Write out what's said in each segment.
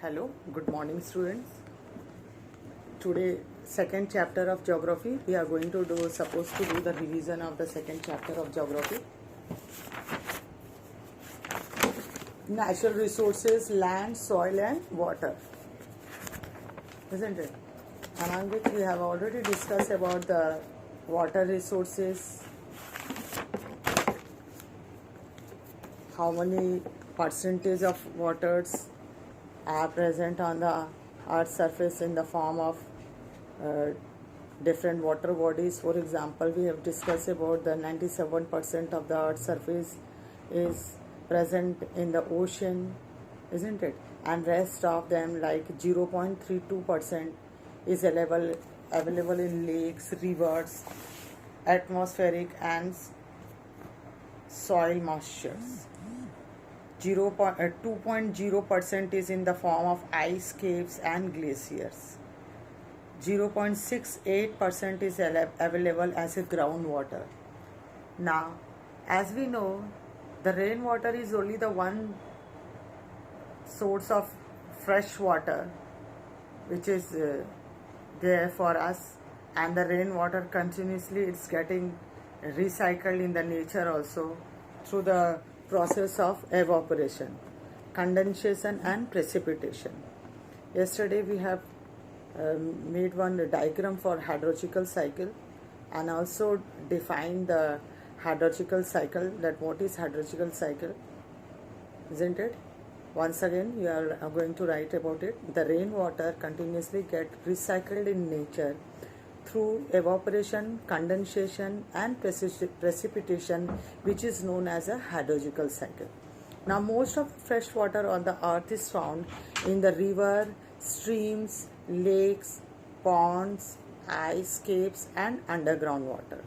Hello, good morning students. Today second chapter of geography we are going to do the revision of the second chapter of geography. Natural resources, land, soil and water. Isn't it? Among which we have already discussed about the water resources, how many percentage of waters are present on the earth's surface in the form of different water bodies. For example, we have discussed about the 97% of the earth's surface is present in the ocean, isn't it? And rest of them, like 0.32%, is available in lakes, rivers, atmospheric and soil moistures. 2.0% is in the form of ice caves and glaciers. 0.68% is available as a groundwater. Now, as we know, the rainwater is only the one source of fresh water which is there for us, and the rainwater continuously it's getting recycled in the nature also through the process of evaporation, condensation and precipitation. Yesterday we have made one diagram for hydrological cycle and also defined the hydrological cycle, that what is hydrological cycle, isn't it? Once again we are going to write about it. The rainwater continuously get recycled in nature through evaporation, condensation and precipitation, which is known as a hydrological cycle. Now most of the fresh water on the earth is found in the river, streams, lakes, ponds, ice caves and underground water.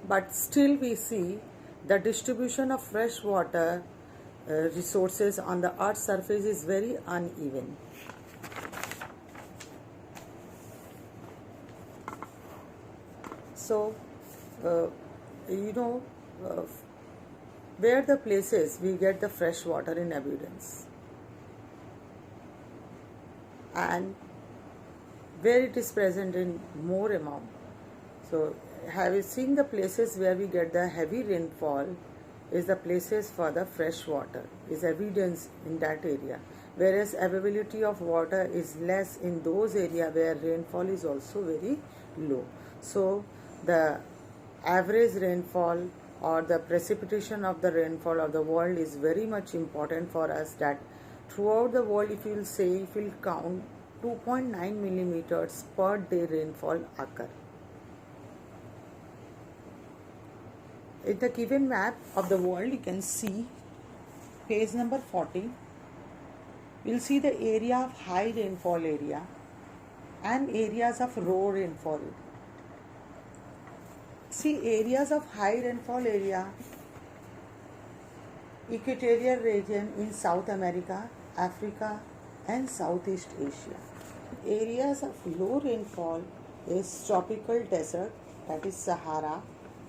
But still we see the distribution of fresh water resources on the earth's surface is very uneven. So, where the places we get the fresh water in abundance and where it is present in more amount. So, have you seen the places where we get the heavy rainfall is the places for the fresh water, is evidence in that area, whereas availability of water is less in those areas where rainfall is also very low. So the average rainfall or the precipitation of the rainfall of the world is very much important for us, that throughout the world if you will count 2.9 millimeters per day rainfall occur. In the given map of the world, you can see page number 40. We'll see the area of high rainfall area and areas of low rainfall area. See, areas of high rainfall area, equatorial region in South America, Africa and Southeast Asia. Areas of low rainfall is tropical desert, that is Sahara,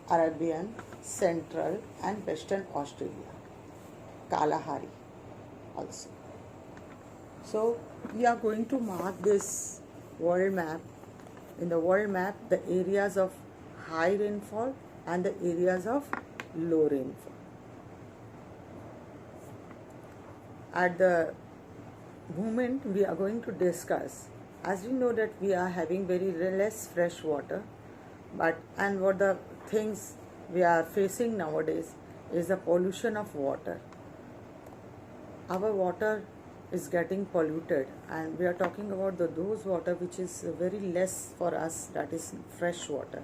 Arabian, Central and Western Australia, Kalahari also. So we are going to mark this world map. In the world map, the areas of high rainfall and the areas of low rainfall. At the moment we are going to discuss, as we know that we are having very less fresh water, and what the things we are facing nowadays is the pollution of water. Our water is getting polluted, and we are talking about those water which is very less for us, that is fresh water.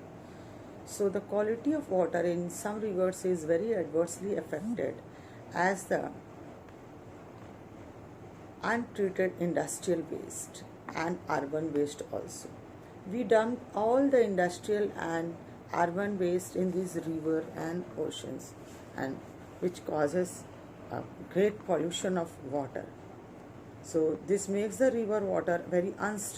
So the quality of water in some rivers is very adversely affected as the untreated industrial waste and urban waste also. We dump all the industrial and urban waste in these river and oceans, and which causes great pollution of water. So this makes the river water very unstable.